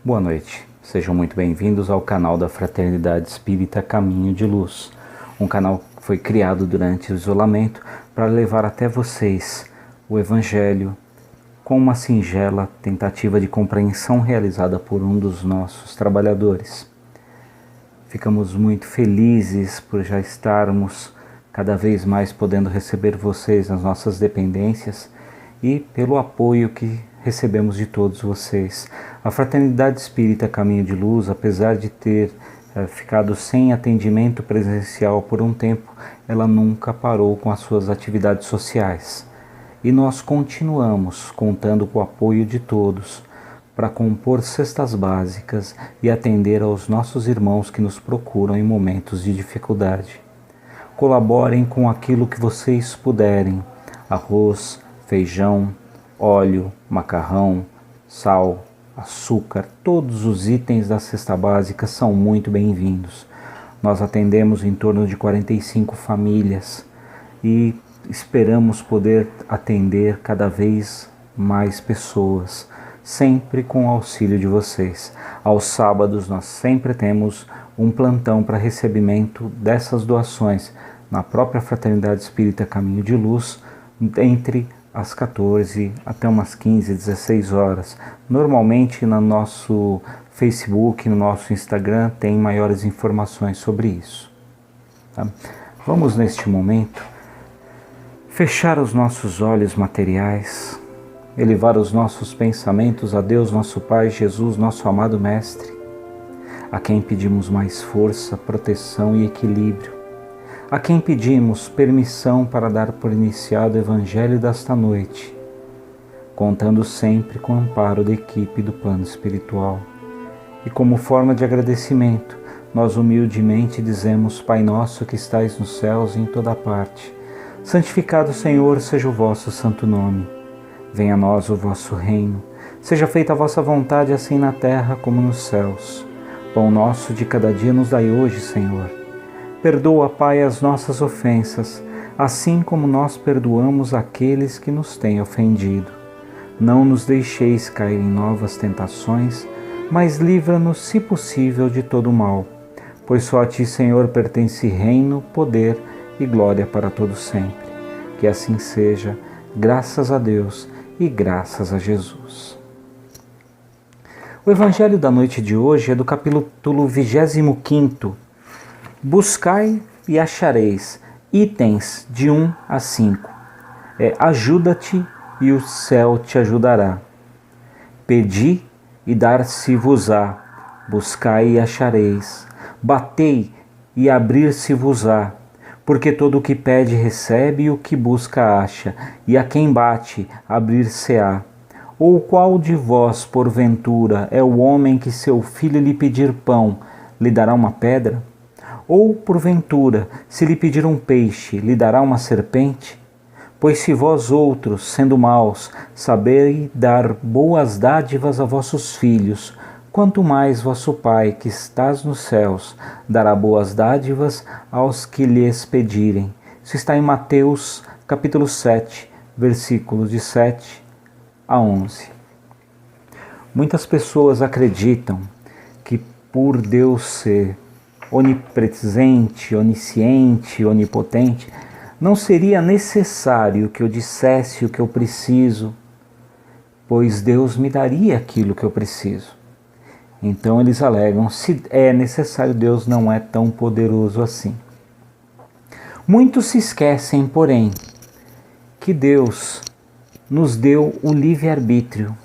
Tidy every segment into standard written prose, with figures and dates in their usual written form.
Boa noite, sejam muito bem-vindos ao canal da Fraternidade Espírita Caminho de Luz, um canal que foi criado durante o isolamento para levar até vocês o Evangelho com uma singela tentativa de compreensão realizada por um dos nossos trabalhadores. Ficamos muito felizes por já estarmos cada vez mais podendo receber vocês nas nossas dependências e pelo apoio que recebemos de todos vocês. A Fraternidade Espírita Caminho de Luz, apesar de ter ficado sem atendimento presencial por um tempo, ela nunca parou com as suas atividades sociais. E nós continuamos contando com o apoio de todos para compor cestas básicas e atender aos nossos irmãos que nos procuram em momentos de dificuldade. Colaborem com aquilo que vocês puderem: arroz, feijão, óleo, macarrão, sal, açúcar, todos os itens da cesta básica são muito bem-vindos. Nós atendemos em torno de 45 famílias e esperamos poder atender cada vez mais pessoas, sempre com o auxílio de vocês. Aos sábados nós sempre temos um plantão para recebimento dessas doações na própria Fraternidade Espírita Caminho de Luz, entre às 14 até umas 15, 16 horas. Normalmente no nosso Facebook, no nosso Instagram, tem maiores informações sobre isso. Tá? Vamos neste momento fechar os nossos olhos materiais, elevar os nossos pensamentos a Deus, nosso Pai, Jesus, nosso amado Mestre, a quem pedimos mais força, proteção e equilíbrio, a quem pedimos permissão para dar por iniciado o Evangelho desta noite, contando sempre com o amparo da equipe do plano espiritual. E como forma de agradecimento, nós humildemente dizemos: Pai nosso que estais nos céus e em toda parte, santificado, Senhor, seja o vosso santo nome. Venha a nós o vosso reino. Seja feita a vossa vontade, assim na terra como nos céus. Pão nosso de cada dia nos dai hoje, Senhor. Perdoa, Pai, as nossas ofensas, assim como nós perdoamos aqueles que nos têm ofendido. Não nos deixeis cair em novas tentações, mas livra-nos, se possível, de todo o mal. Pois só a Ti, Senhor, pertence reino, poder e glória para todo sempre. Que assim seja, graças a Deus e graças a Jesus. O Evangelho da noite de hoje é do capítulo 25. Buscai e achareis, itens de 1 a 5. Ajuda-te e o céu te ajudará. Pedi e dar-se-vos-á, buscai e achareis. Batei e abrir-se-vos-á, porque todo o que pede recebe e o que busca acha, e a quem bate abrir-se-á. Ou qual de vós, porventura, é o homem que seu filho lhe pedir pão, lhe dará uma pedra? Ou, porventura, se lhe pedir um peixe, lhe dará uma serpente? Pois se vós outros, sendo maus, sabeis dar boas dádivas a vossos filhos, quanto mais vosso Pai, que estás nos céus, dará boas dádivas aos que lhes pedirem. Isso está em Mateus, capítulo 7, versículos de 7 a 11. Muitas pessoas acreditam que por Deus ser onipresente, onisciente, onipotente, não seria necessário que eu dissesse o que eu preciso, pois Deus me daria aquilo que eu preciso. Então eles alegam: se é necessário, Deus não é tão poderoso assim. Muitos se esquecem, porém, que Deus nos deu o livre-arbítrio.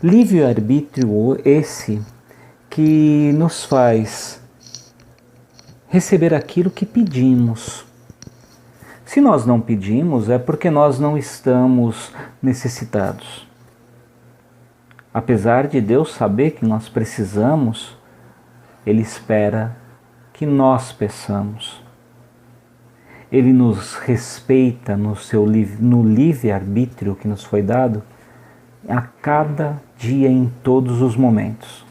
Livre-arbítrio esse que nos faz receber aquilo que pedimos. Se nós não pedimos, é porque nós não estamos necessitados. Apesar de Deus saber que nós precisamos, Ele espera que nós peçamos. Ele nos respeita no livre-arbítrio que nos foi dado a cada dia, em todos os momentos.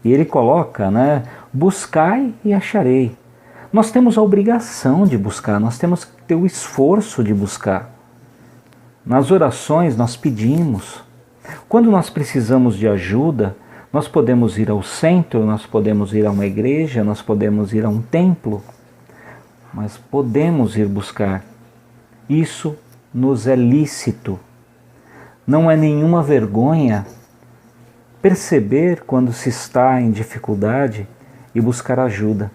E Ele coloca, buscai e acharei. Nós temos a obrigação de buscar, nós temos que ter o esforço de buscar. Nas orações nós pedimos. Quando nós precisamos de ajuda, Nós podemos ir ao centro, nós podemos ir a uma igreja, nós podemos ir a um templo, mas podemos ir buscar. Isso nos é lícito. Não é nenhuma vergonha perceber quando se está em dificuldade e buscar ajuda.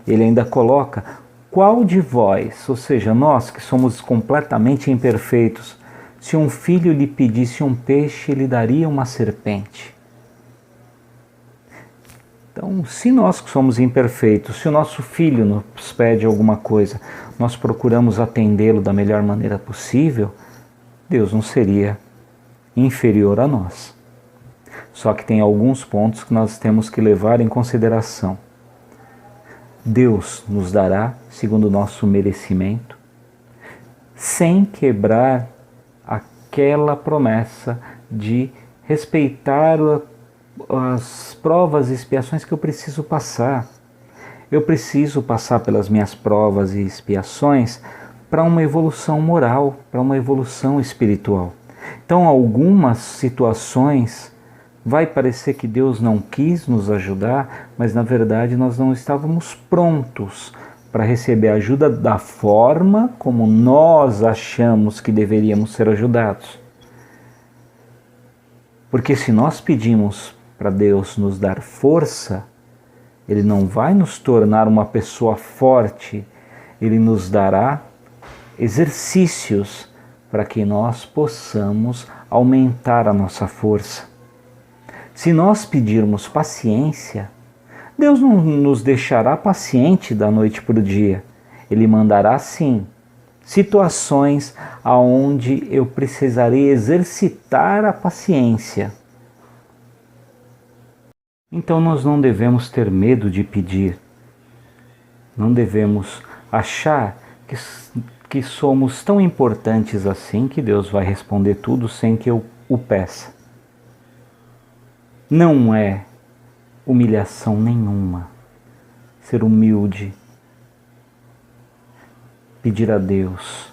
Ele ainda coloca: qual de vós, ou seja, nós que somos completamente imperfeitos, se um filho lhe pedisse um peixe, lhe daria uma serpente? Então, se nós que somos imperfeitos, se o nosso filho nos pede alguma coisa, nós procuramos atendê-lo da melhor maneira possível, Deus não seria inferior a nós. Só que tem alguns pontos que nós temos que levar em consideração. Deus nos dará segundo o nosso merecimento, sem quebrar aquela promessa de respeitar as provas e expiações que eu preciso passar. Eu preciso passar pelas minhas provas e expiações para uma evolução moral, para uma evolução espiritual. Então, algumas situações vai parecer que Deus não quis nos ajudar, mas na verdade nós não estávamos prontos para receber ajuda da forma como nós achamos que deveríamos ser ajudados. Porque se nós pedimos para Deus nos dar força, Ele não vai nos tornar uma pessoa forte, Ele nos dará exercícios para que nós possamos aumentar a nossa força. Se nós pedirmos paciência, Deus não nos deixará paciente da noite para o dia. Ele mandará sim situações aonde eu precisarei exercitar a paciência. Então nós não devemos ter medo de pedir. Não devemos achar que somos tão importantes assim que Deus vai responder tudo sem que eu o peça. Não é humilhação nenhuma ser humilde, pedir a Deus.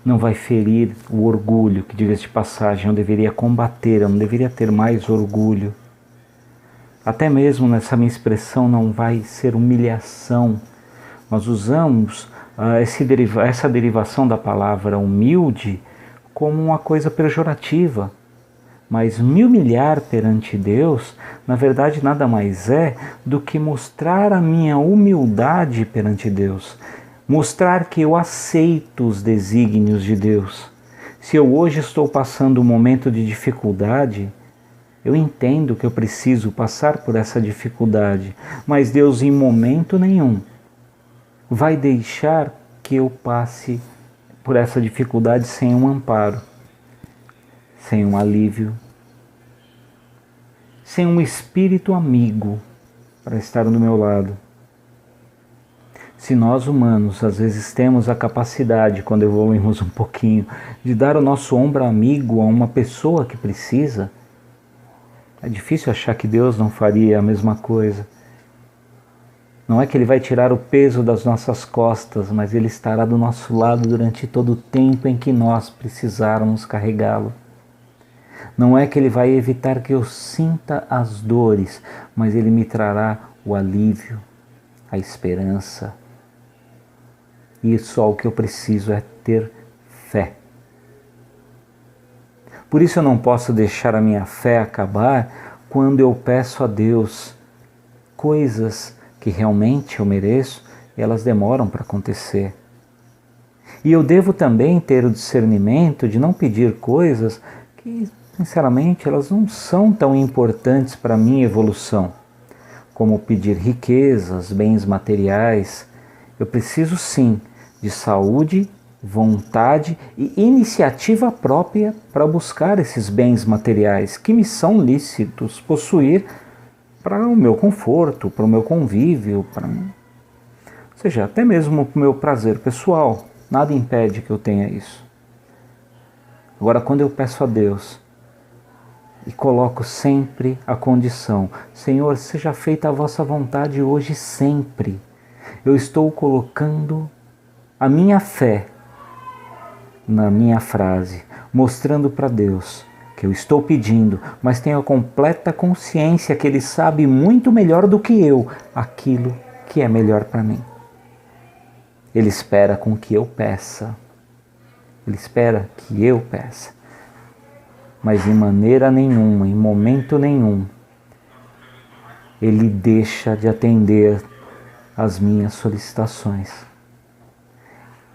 Não vai ferir o orgulho, que diga-se de passagem, eu deveria combater, eu não deveria ter mais orgulho. Até mesmo nessa minha expressão não vai ser humilhação. Nós usamos essa derivação da palavra humilde como uma coisa pejorativa. Mas me humilhar perante Deus, na verdade, nada mais é do que mostrar a minha humildade perante Deus. Mostrar que eu aceito os desígnios de Deus. Se eu hoje estou passando um momento de dificuldade, eu entendo que eu preciso passar por essa dificuldade, mas Deus em momento nenhum vai deixar que eu passe por essa dificuldade sem um amparo, sem um alívio, sem um espírito amigo para estar do meu lado. Se nós humanos às vezes temos a capacidade, quando evoluímos um pouquinho, de dar o nosso ombro amigo a uma pessoa que precisa, é difícil achar que Deus não faria a mesma coisa. Não é que Ele vai tirar o peso das nossas costas, mas Ele estará do nosso lado durante todo o tempo em que nós precisarmos carregá-lo. Não é que Ele vai evitar que eu sinta as dores, mas Ele me trará o alívio, a esperança. E só o que eu preciso é ter fé. Por isso eu não posso deixar a minha fé acabar quando eu peço a Deus coisas que realmente eu mereço e elas demoram para acontecer. E eu devo também ter o discernimento de não pedir coisas que, sinceramente, elas não são tão importantes para a minha evolução, como pedir riquezas, bens materiais. Eu preciso sim de saúde, vontade e iniciativa própria para buscar esses bens materiais que me são lícitos possuir para o meu conforto, para o meu convívio, ou seja, até mesmo para o meu prazer pessoal. Nada impede que eu tenha isso. Agora, quando eu peço a Deus e coloco sempre a condição: Senhor, seja feita a vossa vontade hoje e sempre. Eu estou colocando a minha fé na minha frase, mostrando para Deus que eu estou pedindo, mas tenho a completa consciência que Ele sabe muito melhor do que eu aquilo que é melhor para mim. Ele espera com que eu peça. Ele espera que eu peça. Mas de maneira nenhuma, em momento nenhum, Ele deixa de atender às minhas solicitações.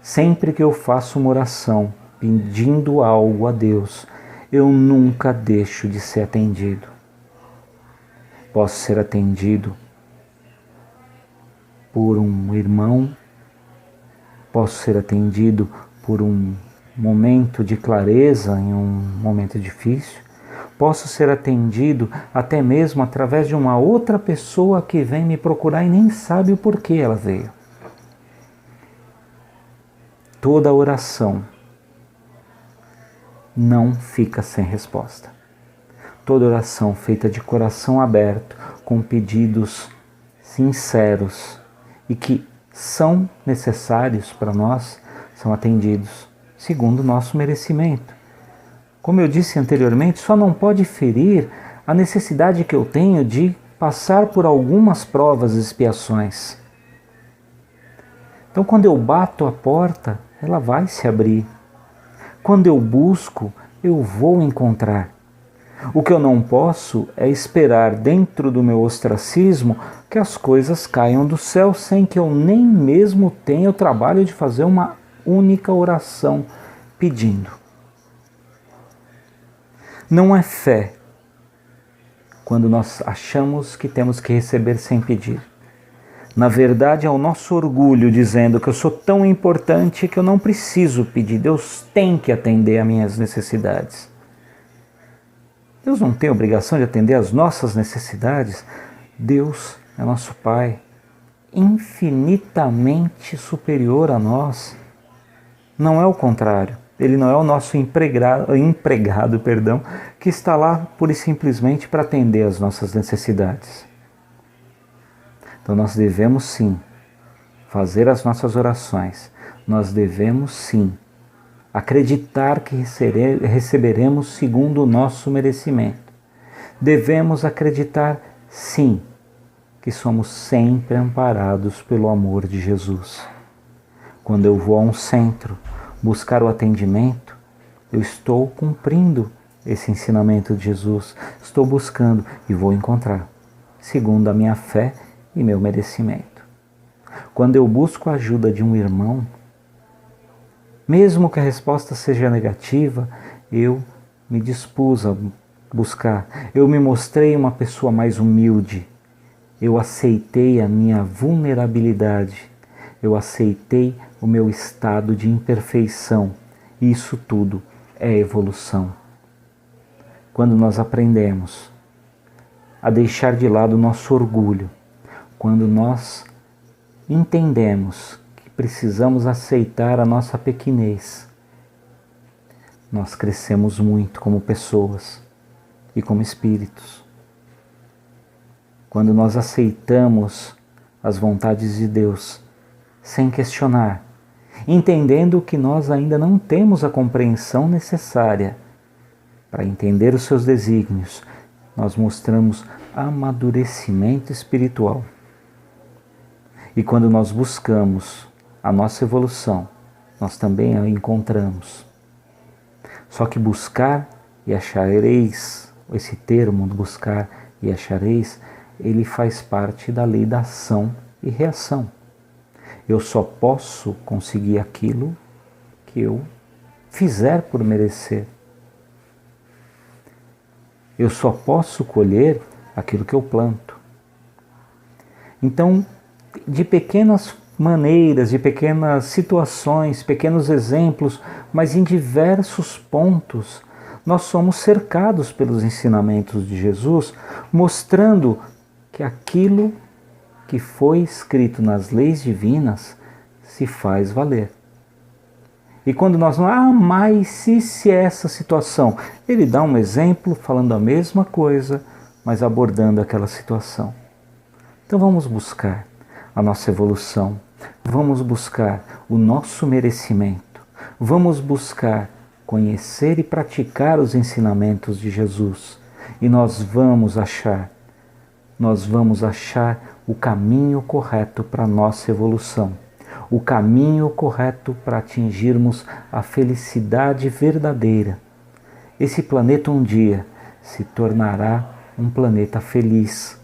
Sempre que eu faço uma oração pedindo algo a Deus, eu nunca deixo de ser atendido. Posso ser atendido por um irmão, posso ser atendido por um momento de clareza em um momento difícil, posso ser atendido até mesmo através de uma outra pessoa que vem me procurar e nem sabe o porquê ela veio. Toda oração não fica sem resposta. Toda oração feita de coração aberto, com pedidos sinceros e que são necessários para nós, são atendidos segundo o nosso merecimento. Como eu disse anteriormente, só não pode ferir a necessidade que eu tenho de passar por algumas provas e expiações. Então, quando eu bato a porta, ela vai se abrir. Quando eu busco, eu vou encontrar. O que eu não posso é esperar dentro do meu ostracismo que as coisas caiam do céu sem que eu nem mesmo tenha o trabalho de fazer uma única oração pedindo. Não é fé quando nós achamos que temos que receber sem pedir. Na verdade, é o nosso orgulho dizendo que eu sou tão importante que eu não preciso pedir. Deus tem que atender às minhas necessidades. Deus não tem obrigação de atender às nossas necessidades. Deus é nosso Pai, infinitamente superior a nós. Não é o contrário. Ele não é o nosso empregado, que está lá pura e simplesmente para atender às nossas necessidades. Então nós devemos sim fazer as nossas orações. Nós devemos sim acreditar que receberemos segundo o nosso merecimento. Devemos acreditar sim que somos sempre amparados pelo amor de Jesus. Quando eu vou a um centro buscar o atendimento, eu estou cumprindo esse ensinamento de Jesus. Estou buscando e vou encontrar, segundo a minha fé e meu merecimento. Quando eu busco a ajuda de um irmão, mesmo que a resposta seja negativa, eu me dispus a buscar. Eu me mostrei uma pessoa mais humilde. Eu aceitei a minha vulnerabilidade. Eu aceitei o meu estado de imperfeição. Isso tudo é evolução. Quando nós aprendemos a deixar de lado o nosso orgulho, quando nós entendemos que precisamos aceitar a nossa pequenez, nós crescemos muito como pessoas e como espíritos. Quando nós aceitamos as vontades de Deus sem questionar, entendendo que nós ainda não temos a compreensão necessária para entender os seus desígnios, nós mostramos amadurecimento espiritual. E quando nós buscamos a nossa evolução, nós também a encontramos. Só que buscar e achareis, esse termo buscar e achareis, ele faz parte da lei da ação e reação. Eu só posso conseguir aquilo que eu fizer por merecer. Eu só posso colher aquilo que eu planto. Então, de pequenas maneiras, de pequenas situações, pequenos exemplos, mas em diversos pontos, nós somos cercados pelos ensinamentos de Jesus, mostrando que aquilo que foi escrito nas leis divinas se faz valer. E quando nós não, mas se essa situação, ele dá um exemplo falando a mesma coisa, mas abordando aquela situação. Então vamos buscar a nossa evolução, vamos buscar o nosso merecimento, vamos buscar conhecer e praticar os ensinamentos de Jesus. E nós vamos achar o caminho correto para a nossa evolução, o caminho correto para atingirmos a felicidade verdadeira. Esse planeta um dia se tornará um planeta feliz.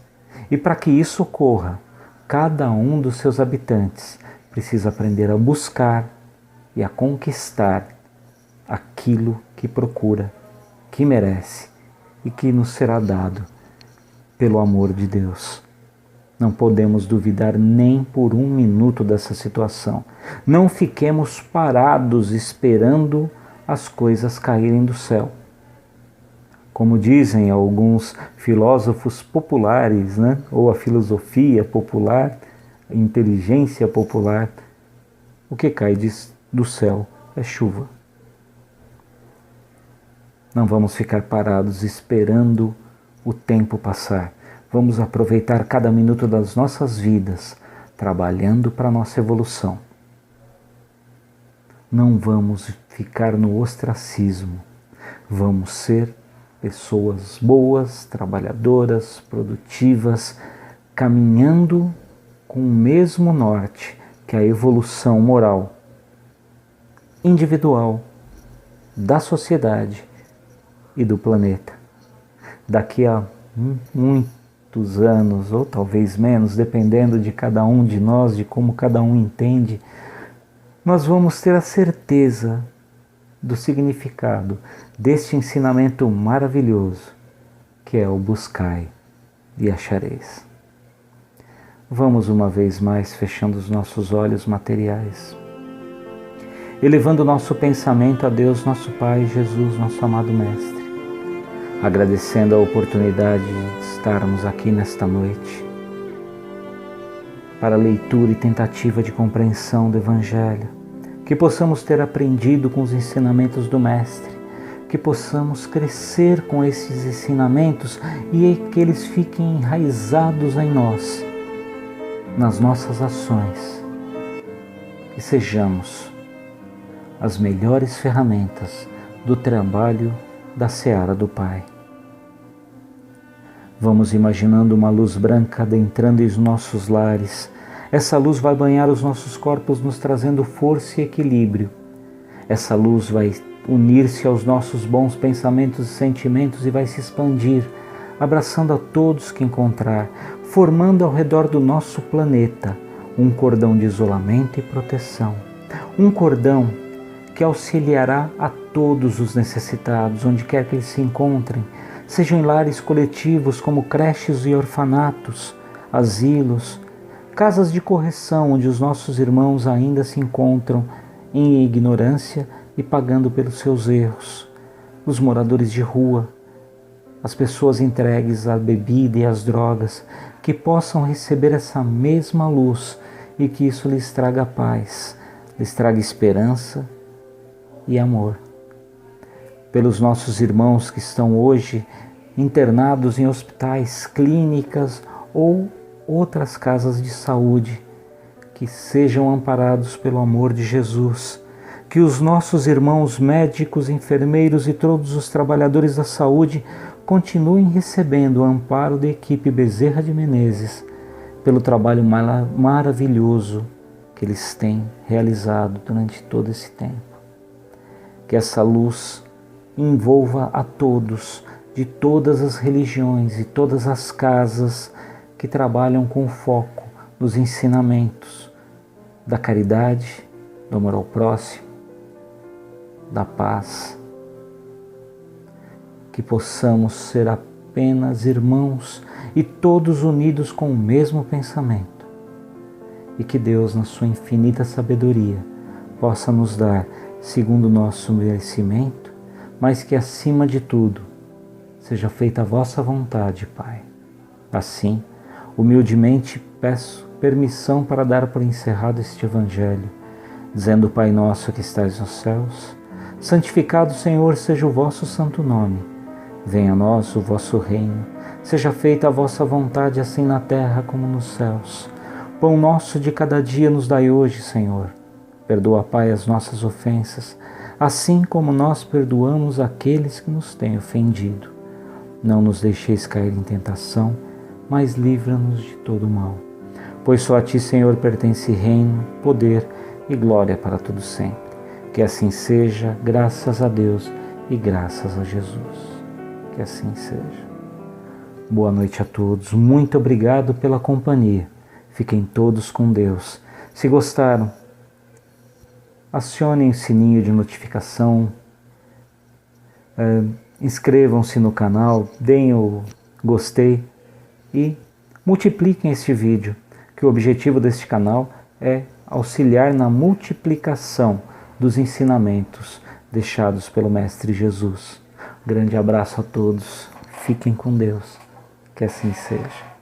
E para que isso ocorra, cada um dos seus habitantes precisa aprender a buscar e a conquistar aquilo que procura, que merece e que nos será dado pelo amor de Deus. Não podemos duvidar nem por um minuto dessa situação. Não fiquemos parados esperando as coisas caírem do céu. Como dizem alguns filósofos populares, ou a filosofia popular, a inteligência popular, o que cai do céu é chuva. Não vamos ficar parados esperando o tempo passar. Vamos aproveitar cada minuto das nossas vidas, trabalhando para a nossa evolução. Não vamos ficar no ostracismo. Vamos ser pessoas boas, trabalhadoras, produtivas, caminhando com o mesmo norte que a evolução moral individual da sociedade e do planeta. Daqui a muitos anos, ou talvez menos, dependendo de cada um de nós, de como cada um entende, nós vamos ter a certeza do significado deste ensinamento maravilhoso, que é o buscai e achareis. Vamos uma vez mais fechando os nossos olhos materiais, elevando o nosso pensamento a Deus, nosso Pai, Jesus, nosso amado Mestre, agradecendo a oportunidade de estarmos aqui nesta noite para a leitura e tentativa de compreensão do Evangelho, que possamos ter aprendido com os ensinamentos do Mestre, que possamos crescer com esses ensinamentos e que eles fiquem enraizados em nós, nas nossas ações, que sejamos as melhores ferramentas do trabalho da seara do Pai. Vamos imaginando uma luz branca adentrando em nossos lares. Essa luz vai banhar os nossos corpos, nos trazendo força e equilíbrio. Essa luz vai unir-se aos nossos bons pensamentos e sentimentos e vai se expandir, abraçando a todos que encontrar, formando ao redor do nosso planeta um cordão de isolamento e proteção. Um cordão que auxiliará a todos os necessitados, onde quer que eles se encontrem, sejam em lares coletivos como creches e orfanatos, asilos, casas de correção onde os nossos irmãos ainda se encontram em ignorância e pagando pelos seus erros, os moradores de rua, as pessoas entregues à bebida e às drogas, que possam receber essa mesma luz e que isso lhes traga paz, lhes traga esperança e amor. Pelos nossos irmãos que estão hoje internados em hospitais, clínicas ou outras casas de saúde, que sejam amparados pelo amor de Jesus, que os nossos irmãos médicos, enfermeiros e todos os trabalhadores da saúde continuem recebendo o amparo da equipe Bezerra de Menezes, pelo trabalho maravilhoso que eles têm realizado durante todo esse tempo. Que essa luz envolva a todos, de todas as religiões e todas as casas que trabalham com foco nos ensinamentos da caridade, do amor ao próximo, da paz. Que possamos ser apenas irmãos e todos unidos com o mesmo pensamento. E que Deus, na sua infinita sabedoria, possa nos dar segundo o nosso merecimento, mas que acima de tudo seja feita a vossa vontade, Pai. Assim, humildemente peço permissão para dar por encerrado este Evangelho, dizendo: Pai nosso que estais nos céus, santificado, Senhor, seja o vosso santo nome. Venha a nós o vosso reino. Seja feita a vossa vontade, assim na terra como nos céus. Pão nosso de cada dia nos dai hoje, Senhor. Perdoa, Pai, as nossas ofensas, assim como nós perdoamos aqueles que nos têm ofendido. Não nos deixeis cair em tentação, mas livra-nos de todo mal. Pois só a Ti, Senhor, pertence reino, poder e glória para todo sempre. Que assim seja, graças a Deus e graças a Jesus. Que assim seja. Boa noite a todos. Muito obrigado pela companhia. Fiquem todos com Deus. Se gostaram, acionem o sininho de notificação, inscrevam-se no canal, deem o gostei e multipliquem este vídeo, que o objetivo deste canal é auxiliar na multiplicação dos ensinamentos deixados pelo Mestre Jesus. Grande abraço a todos, fiquem com Deus, que assim seja.